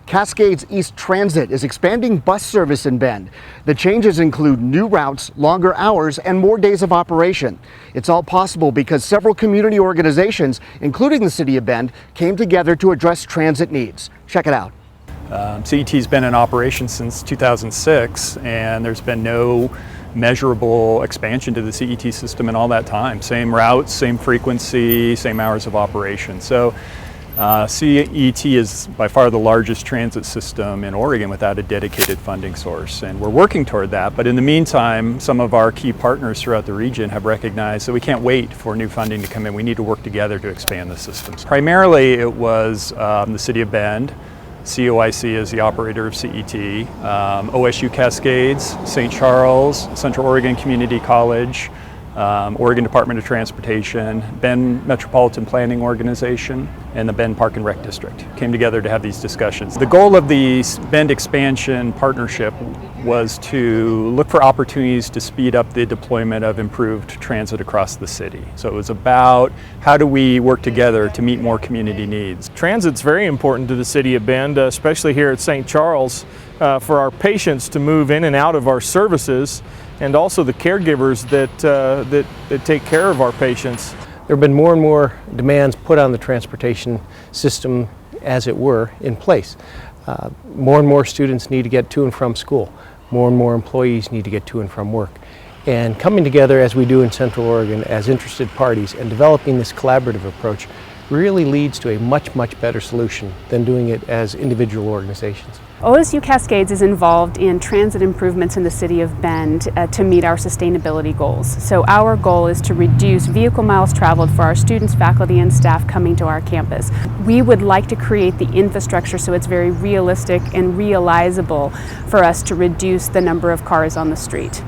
Cascades East Transit is expanding bus service in Bend. The changes include new routes, longer hours, and more days of operation. It's all possible because several community organizations, including the City of Bend, came together to address transit needs. Check it out. CET's been in operation since 2006, and there's been no measurable expansion to the CET system in all that time. Same routes, same frequency, same hours of operation. So CET is by far the largest transit system in Oregon without a dedicated funding source, and we're working toward that. But in the meantime, some of our key partners throughout the region have recognized that we can't wait for new funding to come in. We need to work together to expand the systems. Primarily it was the City of Bend. COIC is the operator of CET, OSU Cascades, St. Charles, Central Oregon Community College, Oregon Department of Transportation, Bend Metropolitan Planning Organization, and the Bend Park and Rec District came together to have these discussions. The goal of the Bend Expansion Partnership was to look for opportunities to speed up the deployment of improved transit across the city. So it was about how do we work together to meet more community needs. Transit's very important to the City of Bend, especially here at St. Charles, for our patients to move in and out of our services, and also the caregivers that take care of our patients. There have been more and more demands put on the transportation system, as it were, in place. More and more students need to get to and from school. More and more employees need to get to and from work. And coming together as we do in Central Oregon as interested parties and developing this collaborative approach really leads to a much, much better solution than doing it as individual organizations. OSU Cascades is involved in transit improvements in the City of Bend to meet our sustainability goals. So our goal is to reduce vehicle miles traveled for our students, faculty, and staff coming to our campus. We would like to create the infrastructure so it's very realistic and realizable for us to reduce the number of cars on the street.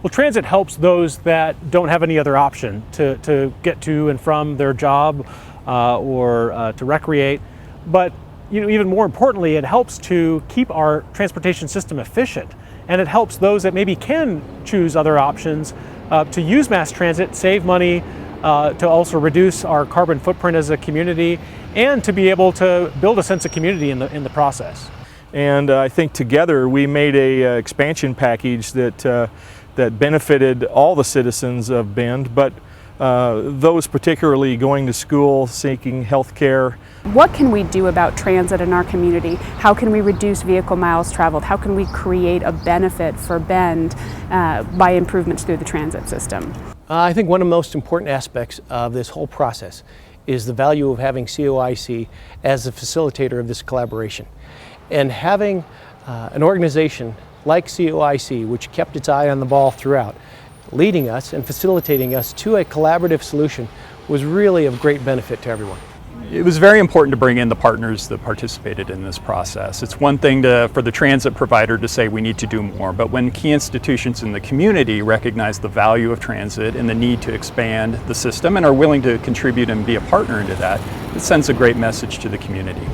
Well, transit helps those that don't have any other option to get to and from their job or to recreate. But even more importantly, it helps to keep our transportation system efficient, and it helps those that maybe can choose other options to use mass transit, save money, to also reduce our carbon footprint as a community, and to be able to build a sense of community in the process. And I think together we made a expansion package that benefited all the citizens of Bend, but those particularly going to school, seeking health care. What can we do about transit in our community? How can we reduce vehicle miles traveled? How can we create a benefit for Bend by improvements through the transit system? I think one of the most important aspects of this whole process is the value of having COIC as the facilitator of this collaboration. And having an organization like COIC, which kept its eye on the ball throughout, leading us and facilitating us to a collaborative solution was really of great benefit to everyone. It was very important to bring in the partners that participated in this process. It's one thing for the transit provider to say we need to do more, but when key institutions in the community recognize the value of transit and the need to expand the system and are willing to contribute and be a partner into that, it sends a great message to the community.